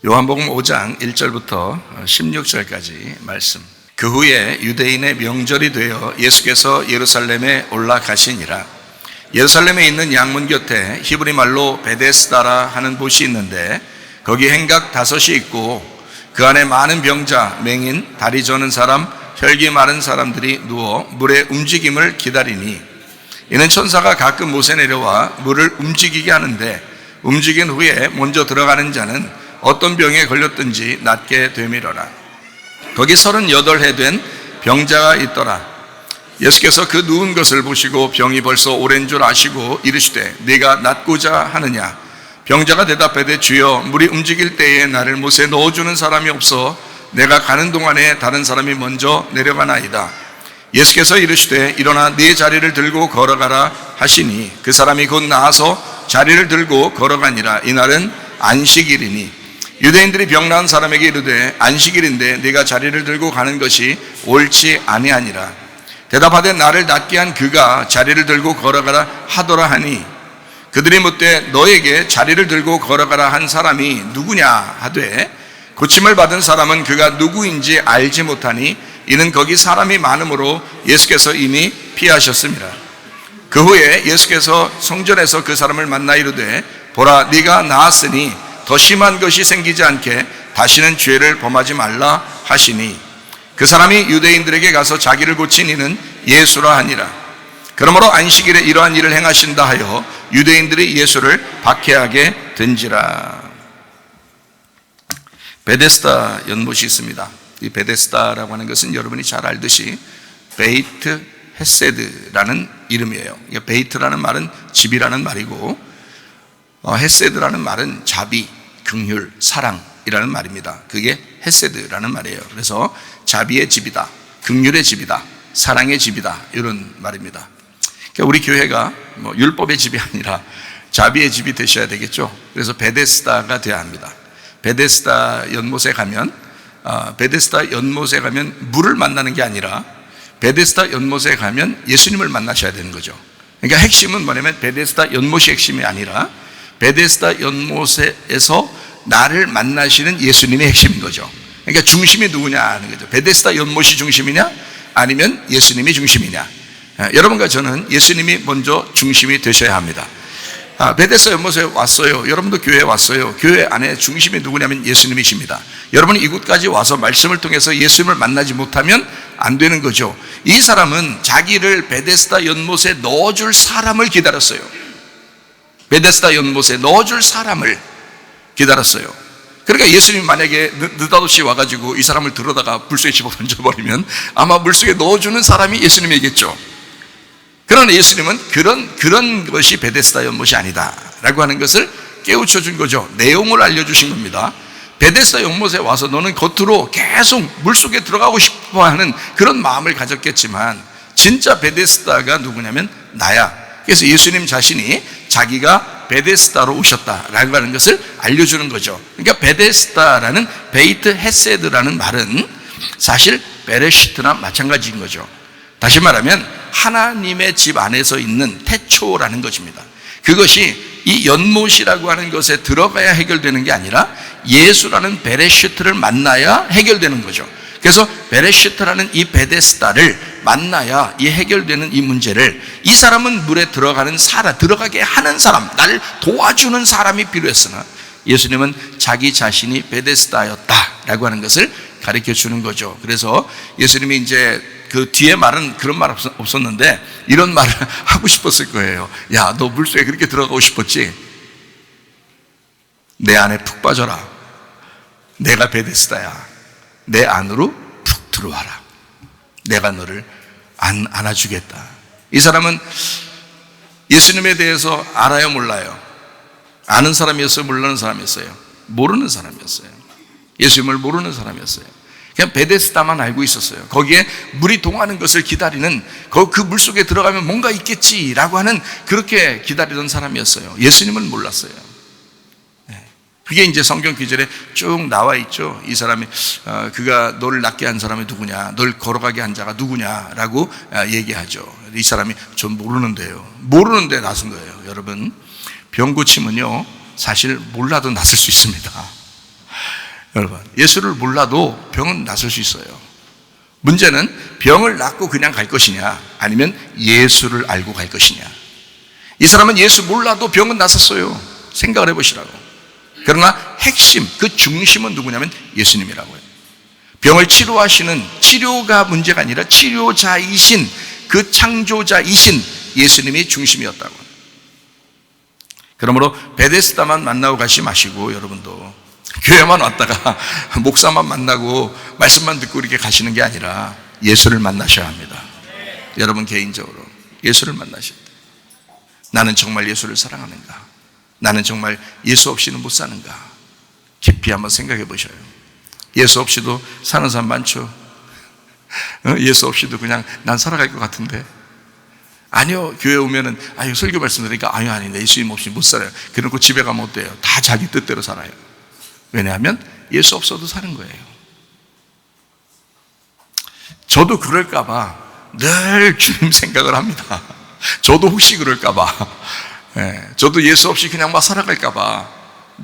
요한복음 5장 1절부터 16절까지 말씀. 그 후에 유대인의 명절이 되어 예수께서 예루살렘에 올라가시니라. 예루살렘에 있는 양문 곁에 히브리 말로 베데스다라 하는 곳이 있는데 거기 행각 5이 있고 그 안에 많은 병자, 맹인, 다리 저는 사람, 혈기 마른 사람들이 누워 물의 움직임을 기다리니 이는 천사가 가끔 못에 내려와 물을 움직이게 하는데 움직인 후에 먼저 들어가는 자는 어떤 병에 걸렸든지 낫게 되미러라. 거기 38해 된 병자가 있더라. 예수께서 그 누운 것을 보시고 병이 벌써 오랜 줄 아시고 이르시되 네가 낫고자 하느냐. 병자가 대답하되 주여 물이 움직일 때에 나를 못에 넣어주는 사람이 없어 내가 가는 동안에 다른 사람이 먼저 내려가나이다. 예수께서 이르시되 일어나 네 자리를 들고 걸어가라 하시니 그 사람이 곧 나아서 자리를 들고 걸어가니라. 이날은 안식일이니 유대인들이 병 나은 사람에게 이르되 안식일인데 네가 자리를 들고 가는 것이 옳지 아니하니라. 대답하되 나를 낫게 한 그가 자리를 들고 걸어가라 하더라 하니 그들이 묻되 너에게 자리를 들고 걸어가라 한 사람이 누구냐 하되 고침을 받은 사람은 그가 누구인지 알지 못하니 이는 거기 사람이 많으므로 예수께서 이미 피하셨습니다. 그 후에 예수께서 성전에서 그 사람을 만나 이르되 보라 네가 나았으니 더 심한 것이 생기지 않게 다시는 죄를 범하지 말라 하시니 그 사람이 유대인들에게 가서 자기를 고친 이는 예수라 하니라. 그러므로 안식일에 이러한 일을 행하신다 하여 유대인들이 예수를 박해하게 된지라. 베데스다 연못이 있습니다. 이 베데스다라고 하는 것은 여러분이 잘 알듯이 베이트 헤세드라는 이름이에요. 베이트라는 말은 집이라는 말이고 헤세드라는 말은 자비, 긍휼, 사랑이라는 말입니다. 그게 헤세드라는 말이에요. 그래서 자비의 집이다, 긍휼의 집이다, 사랑의 집이다 이런 말입니다. 그러니까 우리 교회가 율법의 집이 아니라 자비의 집이 되셔야 되겠죠. 그래서 베데스다가 되어야 합니다. 베데스다 연못에 가면 물을 만나는 게 아니라 베데스다 연못에 가면 예수님을 만나셔야 되는 거죠. 그러니까 핵심은 뭐냐면 베데스다 연못이 핵심이 아니라 베데스다 연못에서 나를 만나시는 예수님의 핵심인 거죠. 그러니까 중심이 누구냐 하는 거죠. 베데스다 연못이 중심이냐 아니면 예수님이 중심이냐. 여러분과 저는 예수님이 먼저 중심이 되셔야 합니다. 베데스다 연못에 왔어요. 여러분도 교회에 왔어요. 교회 안에 중심이 누구냐면 예수님이십니다. 여러분이 이곳까지 와서 말씀을 통해서 예수님을 만나지 못하면 안 되는 거죠. 이 사람은 자기를 베데스다 연못에 넣어줄 사람을 기다렸어요. 베데스다 연못에 넣어줄 사람을 기다렸어요. 그러니까 예수님이 만약에 느닷없이 와가지고 이 사람을 들어다가 물속에 집어 던져버리면 아마 물속에 넣어주는 사람이 예수님이겠죠. 그러나 예수님은 그런 것이 베데스다 연못이 아니다 라고 하는 것을 깨우쳐 준 거죠. 내용을 알려주신 겁니다. 베데스다 연못에 와서 너는 겉으로 계속 물속에 들어가고 싶어 하는 그런 마음을 가졌겠지만 진짜 베데스다가 누구냐면 나야. 그래서 예수님 자신이 자기가 베데스다로 오셨다라고 하는 것을 알려주는 거죠. 그러니까 베데스다라는 베이트 헤세드라는 말은 사실 베레시트나 마찬가지인 거죠. 다시 말하면 하나님의 집 안에서 있는 태초라는 것입니다. 그것이 이 연못이라고 하는 것에 들어가야 해결되는 게 아니라 예수라는 베레시트를 만나야 해결되는 거죠. 그래서 베레시트라는 이 베데스다를 만나야 이 해결되는 이 문제를 이 사람은 물에 들어가게 하는 사람, 나를 도와주는 사람이 필요했으나 예수님은 자기 자신이 베데스다였다라고 하는 것을 가르쳐 주는 거죠. 그래서 예수님이 이제 그 뒤에 말은 그런 말 없었는데 이런 말을 하고 싶었을 거예요. 야, 너 물속에 그렇게 들어가고 싶었지? 내 안에 푹 빠져라. 내가 베데스다야. 내 안으로 푹 들어와라. 내가 너를 안아주겠다. 이 사람은 예수님에 대해서 알아요, 몰라요? 아는 사람이었어요, 모르는 사람이었어요? 모르는 사람이었어요. 예수님을 모르는 사람이었어요. 그냥 베데스다만 알고 있었어요. 거기에 물이 동하는 것을 기다리는 그 물속에 들어가면 뭔가 있겠지라고 하는 그렇게 기다리던 사람이었어요. 예수님은 몰랐어요. 그게 이제 성경 구절에 쭉 나와 있죠. 이 사람이 그가 너를 낫게 한 사람이 누구냐, 널 걸어가게 한 자가 누구냐라고 얘기하죠. 이 사람이 전 모르는데요. 모르는데 나선 거예요. 여러분, 병 고침은요 사실 몰라도 낫을 수 있습니다. 여러분, 예수를 몰라도 병은 낫을 수 있어요. 문제는 병을 낫고 그냥 갈 것이냐, 아니면 예수를 알고 갈 것이냐. 이 사람은 예수 몰라도 병은 낫았어요. 생각을 해보시라고. 그러나 핵심, 그 중심은 누구냐면 예수님이라고요. 병을 치료하시는, 치료가 문제가 아니라 치료자이신, 그 창조자이신 예수님이 중심이었다고. 그러므로 베데스다만 만나고 가시 마시고, 여러분도 교회만 왔다가 목사만 만나고 말씀만 듣고 이렇게 가시는 게 아니라 예수를 만나셔야 합니다. 여러분 개인적으로 예수를 만나셔야 돼요. 나는 정말 예수를 사랑하는가? 나는 정말 예수 없이는 못 사는가? 깊이 한번 생각해 보셔요. 예수 없이도 사는 사람 많죠. 예수 없이도 그냥 난 살아갈 것 같은데, 아니요, 교회 오면은 아유 설교 말씀 들으니까 아니 예수님 없이 못 살아요. 그러고 집에 가면 어때요? 다 자기 뜻대로 살아요. 왜냐하면 예수 없어도 사는 거예요. 저도 그럴까봐 늘 주님 생각을 합니다. 저도 혹시 그럴까봐, 저도 예수 없이 그냥 막 살아갈까봐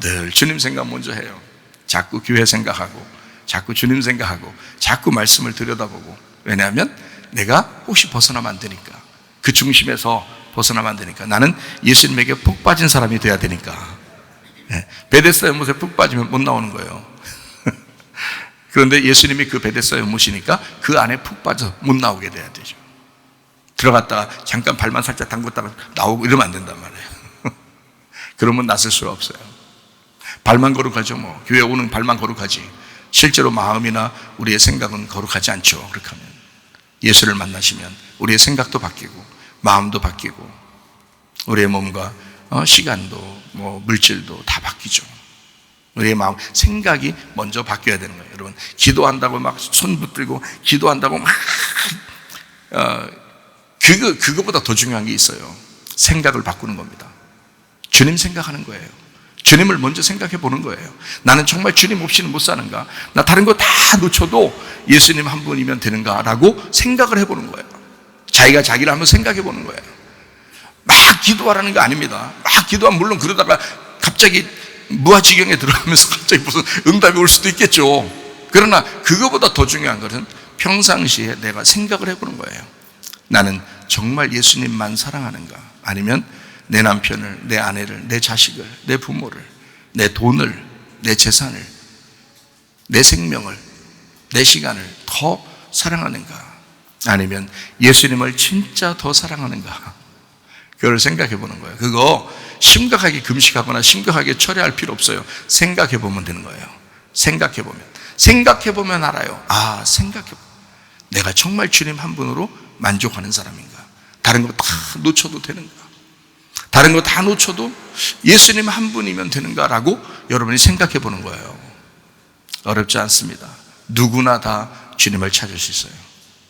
늘 주님 생각 먼저 해요. 자꾸 교회 생각하고, 자꾸 주님 생각하고, 자꾸 말씀을 들여다보고. 왜냐하면 내가 혹시 벗어나면 안 되니까, 그 중심에서 벗어나면 안 되니까. 나는 예수님에게 푹 빠진 사람이 돼야 되니까. 베데스다 연못에 푹 빠지면 못 나오는 거예요. 그런데 예수님이 그 베데스다 연못이니까 그 안에 푹 빠져 못 나오게 돼야 되죠. 들어갔다가 잠깐 발만 살짝 담궜다가 나오고 이러면 안 된단 말이에요. 그러면 낫을 수가 없어요. 발만 거룩하죠. 뭐 교회 오는 발만 거룩하지 실제로 마음이나 우리의 생각은 거룩하지 않죠. 그렇게 하면 예수를 만나시면 우리의 생각도 바뀌고 마음도 바뀌고 우리의 몸과 시간도 뭐 물질도 다 바뀌죠. 우리의 마음, 생각이 먼저 바뀌어야 되는 거예요. 여러분, 기도한다고 막 손 붙들고 기도한다고 막 그거보다 더 중요한 게 있어요. 생각을 바꾸는 겁니다. 주님 생각하는 거예요. 주님을 먼저 생각해 보는 거예요. 나는 정말 주님 없이는 못 사는가? 나 다른 거 다 놓쳐도 예수님 한 분이면 되는가라고 생각을 해보는 거예요. 자기가 자기를 한번 생각해 보는 거예요. 막 기도하라는 거 아닙니다. 막 기도하면 물론 그러다가 갑자기 무아지경에 들어가면서 갑자기 무슨 응답이 올 수도 있겠죠. 그러나 그거보다 더 중요한 것은 평상시에 내가 생각을 해보는 거예요. 나는 정말 예수님만 사랑하는가? 아니면 내 남편을, 내 아내를, 내 자식을, 내 부모를, 내 돈을, 내 재산을, 내 생명을, 내 시간을 더 사랑하는가? 아니면 예수님을 진짜 더 사랑하는가? 그걸 생각해 보는 거예요. 그거 심각하게 금식하거나 심각하게 처리할 필요 없어요. 생각해 보면 되는 거예요. 생각해 보면 알아요. 아, 내가 정말 주님 한 분으로 만족하는 사람인가? 다른 거 다 놓쳐도 되는가? 다른 거 다 놓쳐도 예수님 한 분이면 되는가라고 여러분이 생각해 보는 거예요. 어렵지 않습니다. 누구나 다 주님을 찾을 수 있어요.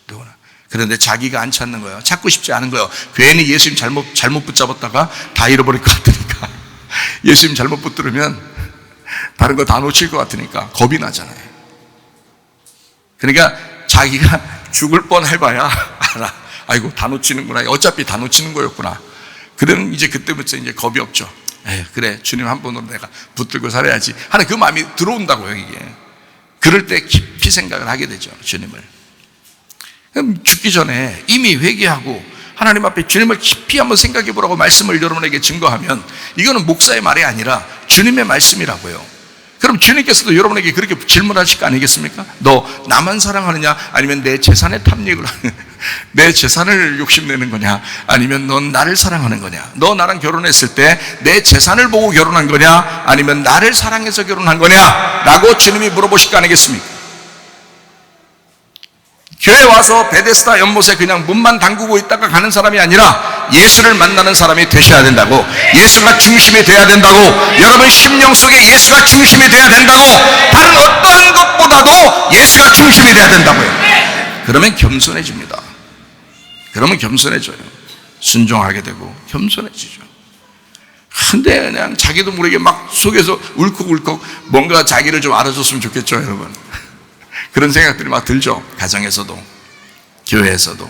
누구나. 그런데 자기가 안 찾는 거예요. 찾고 싶지 않은 거예요. 괜히 예수님 잘못 붙잡았다가 다 잃어버릴 것 같으니까. 예수님 잘못 붙들으면 다른 거 다 놓칠 것 같으니까 겁이 나잖아요. 그러니까 자기가 죽을 뻔 해봐야 알아. 아이고, 다 놓치는구나. 어차피 다 놓치는 거였구나. 그러면 이제 그때부터 이제 겁이 없죠. 에휴, 그래, 주님 한 분으로 내가 붙들고 살아야지 하는 그 마음이 들어온다고요, 이게. 그럴 때 깊이 생각을 하게 되죠, 주님을. 그럼 죽기 전에 이미 회개하고 하나님 앞에 주님을 깊이 한번 생각해 보라고 말씀을 여러분에게 증거하면 이거는 목사의 말이 아니라 주님의 말씀이라고요. 그럼 주님께서도 여러분에게 그렇게 질문하실 거 아니겠습니까? 너 나만 사랑하느냐? 아니면 내 재산에 탐닉을 하느냐? 내 재산을 욕심내는 거냐? 아니면 넌 나를 사랑하는 거냐? 너 나랑 결혼했을 때 내 재산을 보고 결혼한 거냐? 아니면 나를 사랑해서 결혼한 거냐? 라고 주님이 물어보실 거 아니겠습니까? 교회 와서 베데스다 연못에 그냥 문만 담그고 있다가 가는 사람이 아니라 예수를 만나는 사람이 되셔야 된다고. 예수가 중심이 돼야 된다고. 여러분 심령 속에 예수가 중심이 돼야 된다고. 다른 어떠한 것보다도 예수가 중심이 돼야 된다고요. 그러면 겸손해집니다. 그러면 겸손해져요. 순종하게 되고 겸손해지죠. 근데 그냥 자기도 모르게 막 속에서 울컥울컥 뭔가 자기를 좀 알아줬으면 좋겠죠, 여러분. 그런 생각들이 막 들죠. 가정에서도, 교회에서도,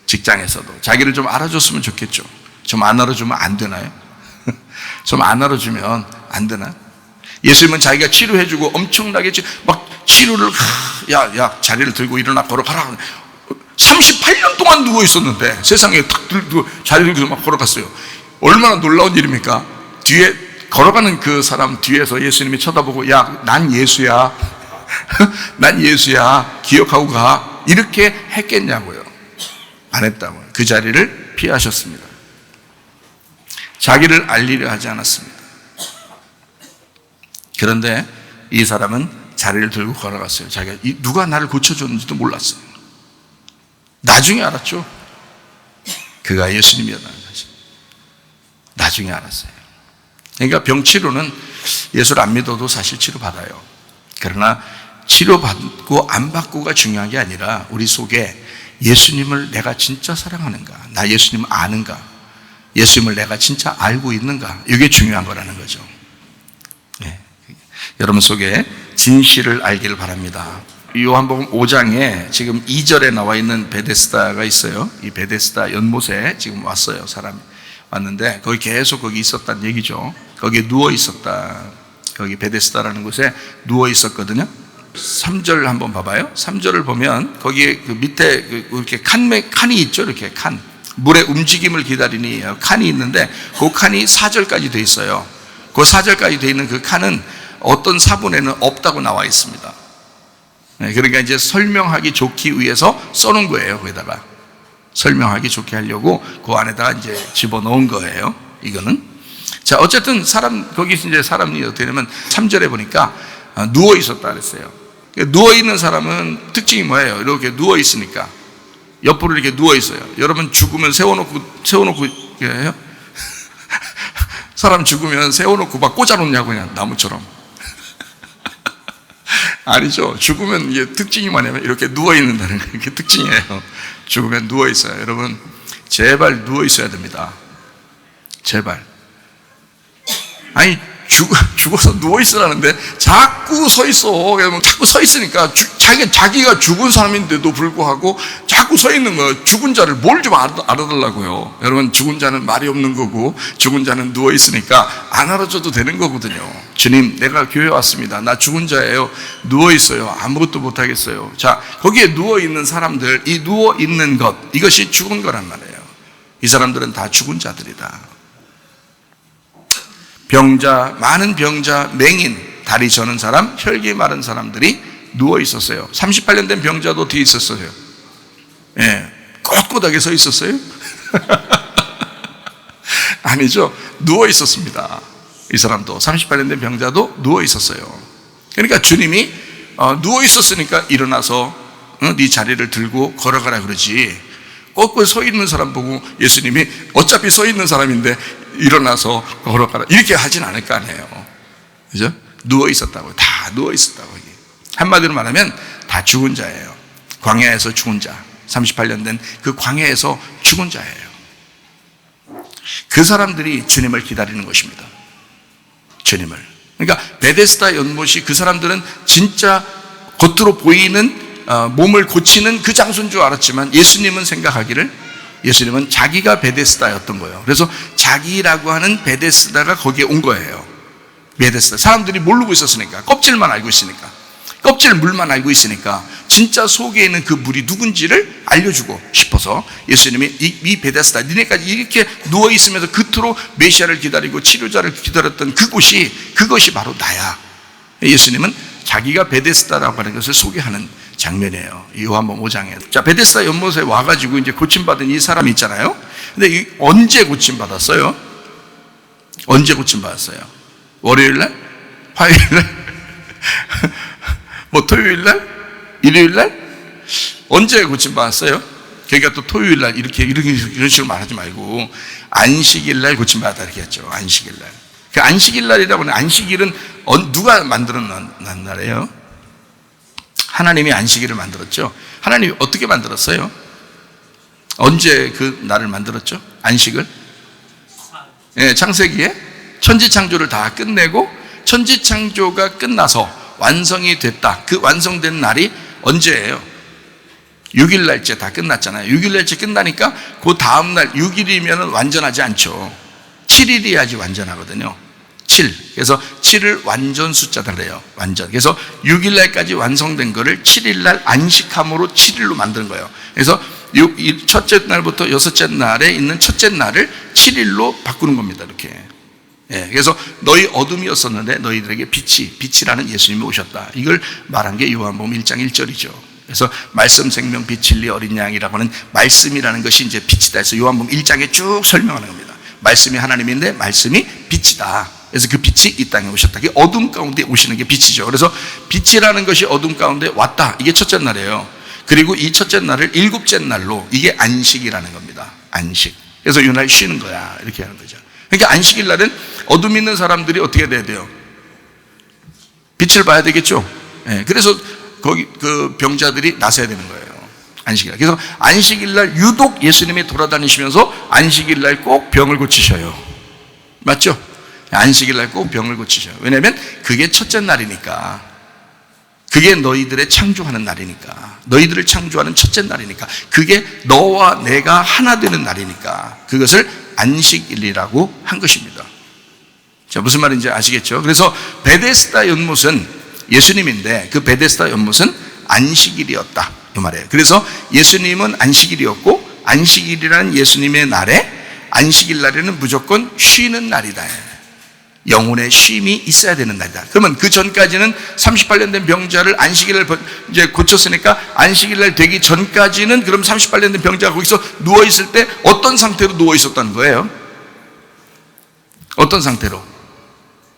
직장에서도 자기를 좀 알아줬으면 좋겠죠. 좀 안 알아주면 안 되나요? 좀 안 알아주면 안 되나? 예수님은 자기가 치료해주고 엄청나게 막 치료를, 야, 자리를 들고 일어나 걸어가라. 38년 동안 누워 있었는데 세상에 탁 들고 자리를 들고 막 걸어갔어요. 얼마나 놀라운 일입니까? 뒤에 걸어가는 그 사람 뒤에서 예수님이 쳐다보고, 야, 난 예수야. 난 예수야. 기억하고 가. 이렇게 했겠냐고요. 안 했다고요. 그 자리를 피하셨습니다. 자기를 알리려 하지 않았습니다. 그런데 이 사람은 자리를 들고 걸어갔어요. 자기가 누가 나를 고쳐줬는지도 몰랐어요. 나중에 알았죠. 그가 예수님이었다는 거죠. 나중에 알았어요. 그러니까 병치료는 예수를 안 믿어도 사실 치료받아요. 그러나 치료받고 안 받고가 중요한 게 아니라 우리 속에 예수님을 내가 진짜 사랑하는가, 나 예수님을 아는가, 예수님을 내가 진짜 알고 있는가, 이게 중요한 거라는 거죠. 네. 여러분 속에 진실을 알기를 바랍니다. 요한복음 5장에 지금 2절에 나와 있는 베데스다가 있어요. 이 베데스다 연못에 지금 왔어요. 사람이 왔는데 거기 계속 거기 있었다는 얘기죠. 거기에 누워 있었다. 거기 베데스다라는 곳에 누워 있었거든요. 3절 한번 봐봐요. 3절을 보면 거기에 그 밑에 이렇게 칸이 있죠. 이렇게 칸. 물의 움직임을 기다리니 칸이 있는데 그 칸이 4절까지 돼 있어요. 그 4절까지 돼 있는 그 칸은 어떤 사본에는 없다고 나와 있습니다. 그러니까 이제 설명하기 좋기 위해서 써놓은 거예요. 거기다가 설명하기 좋게 하려고 그 안에다가 이제 집어넣은 거예요. 이거는. 자, 어쨌든 거기 이제 사람이 어떻게 되냐면 3절에 보니까 누워 있었다 그랬어요. 누워 있는 사람은 특징이 뭐예요? 이렇게 누워 있으니까 옆으로 이렇게 누워 있어요. 여러분 죽으면 세워놓고 해요? 사람 죽으면 세워놓고 막 꽂아놓냐고 그냥 나무처럼. 아니죠. 죽으면 이게 특징이 뭐냐면 이렇게 누워 있는다는 게 이게 특징이에요. 죽으면 누워 있어요. 여러분 제발 누워 있어야 됩니다. 제발. 아니 죽어서 누워 있으라는데 자꾸 서 있어. 자꾸 서 있으니까 자기가 죽은 사람인데도 불구하고 자꾸 서 있는 거예요. 죽은 자를 뭘 좀 알아달라고요. 여러분 죽은 자는 말이 없는 거고 죽은 자는 누워 있으니까 안 알아줘도 되는 거거든요. 주님, 내가 교회 왔습니다. 나 죽은 자예요. 누워 있어요. 아무것도 못 하겠어요. 자, 거기에 누워 있는 사람들, 이 누워 있는 것, 이것이 죽은 거란 말이에요. 이 사람들은 다 죽은 자들이다. 병자, 많은 병자, 맹인, 다리 저는 사람, 혈기 마른 사람들이 누워 있었어요. 38년 된 병자도 뒤에 있었어요. 예, 꼿꼿하게 서 있었어요? 아니죠. 누워 있었습니다. 이 사람도 38년 된 병자도 누워 있었어요. 그러니까 주님이 누워 있었으니까 일어나서 네 자리를 들고 걸어가라 그러지. 꼿꼿 서 있는 사람 보고 예수님이 어차피 서 있는 사람인데 일어나서 걸어가라 이렇게 하진 않을 거 아니에요. 그죠? 누워 있었다고. 다 누워 있었다고. 한마디로 말하면 다 죽은 자예요. 광야에서 죽은 자. 38년 된 그 광야에서 죽은 자예요. 그 사람들이 주님을 기다리는 것입니다. 주님을. 그러니까 베데스다 연못이 그 사람들은 진짜 겉으로 보이는 몸을 고치는 그 장소인 줄 알았지만 예수님은 생각하기를 예수님은 자기가 베데스다였던 거예요. 그래서 자기라고 하는 베데스다가 거기에 온 거예요. 베데스다. 사람들이 모르고 있었으니까. 껍질만 알고 있으니까. 껍질 물만 알고 있으니까 진짜 속에 있는 그 물이 누군지를 알려주고 싶어서 예수님이 이 베데스다, 니네까지 이렇게 누워있으면서 그토록 메시아를 기다리고 치료자를 기다렸던 그것이 바로 나야. 예수님은 자기가 베데스다라고 하는 것을 소개하는 장면이에요. 요한복음 5장에. 자, 베데스다 연못에 와가지고 이제 고침받은 이 사람이 있잖아요. 근데 언제 고침받았어요? 언제 고침받았어요? 월요일날? 화요일날? 뭐 토요일날? 일요일날? 언제 고침받았어요? 그러니까 또 토요일날 이런 식으로 말하지 말고 안식일날 고침받았다 이렇게 했죠. 안식일날. 그 안식일날이라고 하는 안식일은 누가 만들어 난 날이에요? 하나님이 안식일을 만들었죠. 하나님이 어떻게 만들었어요? 언제 그 날을 만들었죠? 안식을? 예, 창세기에 천지창조를 다 끝내고 천지창조가 끝나서 완성이 됐다. 그 완성된 날이 언제예요? 6일날째 다 끝났잖아요. 6일날째 끝나니까 그 다음날 6일이면 완전하지 않죠. 7일이야지 완전하거든요. 7. 그래서 7을 완전 숫자달래요. 완전. 그래서 6일 날까지 완성된 거를 7일 날 안식함으로 7일로 만드는 거예요. 그래서 첫째 날부터 여섯째 날에 있는 첫째 날을 7일로 바꾸는 겁니다. 이렇게. 예, 그래서 너희 어둠이었었는데 너희들에게 빛이라는 예수님이 오셨다. 이걸 말한 게 요한복음 1장 1절이죠. 그래서 말씀, 생명, 빛, 진리, 어린 양이라고 하는 말씀이라는 것이 이제 빛이다 해서 요한복음 1장에 쭉 설명하는 겁니다. 말씀이 하나님인데 말씀이 빛이다. 그래서 그 빛이 이 땅에 오셨다. 그게 어둠 가운데 오시는 게 빛이죠. 그래서 빛이라는 것이 어둠 가운데 왔다. 이게 첫째 날이에요. 그리고 이 첫째 날을 일곱째 날로, 이게 안식이라는 겁니다. 안식. 그래서 이날 쉬는 거야. 이렇게 하는 거죠. 그러니까 안식일 날은 어둠 있는 사람들이 어떻게 돼야 돼요? 빛을 봐야 되겠죠. 예, 그래서 거기 그 병자들이 나서야 되는 거예요. 안식일 날. 그래서 안식일 날 유독 예수님이 돌아다니시면서 안식일 날 꼭 병을 고치셔요. 맞죠? 안식일 날 꼭 병을 고치셔요. 왜냐하면 그게 첫째 날이니까. 그게 너희들의 창조하는 날이니까. 너희들을 창조하는 첫째 날이니까. 그게 너와 내가 하나 되는 날이니까. 그것을 안식일이라고 한 것입니다. 자, 무슨 말인지 아시겠죠? 그래서 베데스다 연못은 예수님인데 그 베데스다 연못은 안식일이었다. 이 말이에요. 그래서 예수님은 안식일이었고 안식일이라는 예수님의 날에 안식일 날에는 무조건 쉬는 날이다. 영혼의 쉼이 있어야 되는 날이다. 그러면 그 전까지는 38년 된 병자를 안식일날 이제 고쳤으니까 안식일날 되기 전까지는 그럼 38년 된 병자가 거기서 누워있을 때 어떤 상태로 누워있었다는 거예요? 어떤 상태로?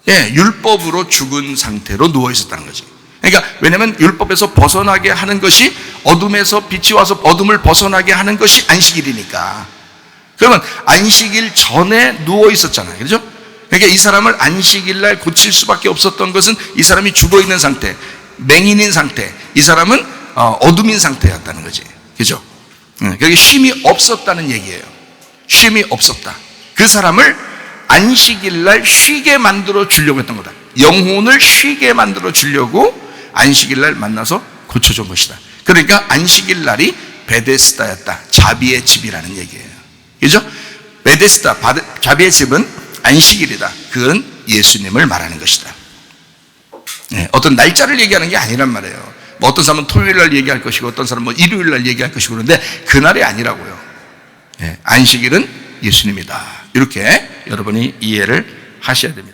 예, 율법으로 죽은 상태로 누워있었다는 거지. 그러니까 왜냐하면 율법에서 벗어나게 하는 것이 어둠에서 빛이 와서 어둠을 벗어나게 하는 것이 안식일이니까. 그러면 안식일 전에 누워있었잖아요. 그렇죠? 그러니까 이 사람을 안식일 날 고칠 수밖에 없었던 것은 이 사람이 죽어있는 상태, 맹인인 상태, 이 사람은 어둠인 상태였다는 거지. 그죠? 그게 쉼이 없었다는 얘기예요. 쉼이 없었다. 그 사람을 안식일 날 쉬게 만들어 주려고 했던 거다. 영혼을 쉬게 만들어 주려고 안식일 날 만나서 고쳐준 것이다. 그러니까 안식일 날이 베데스다였다. 자비의 집이라는 얘기예요. 그죠? 베데스다, 자비의 집은 안식일이다. 그건 예수님을 말하는 것이다. 네, 어떤 날짜를 얘기하는 게 아니란 말이에요. 뭐 어떤 사람은 토요일 날 얘기할 것이고 어떤 사람은 뭐 일요일 날 얘기할 것이고 그런데 그날이 아니라고요. 네, 안식일은 예수님이다. 이렇게 여러분이 이해를 하셔야 됩니다.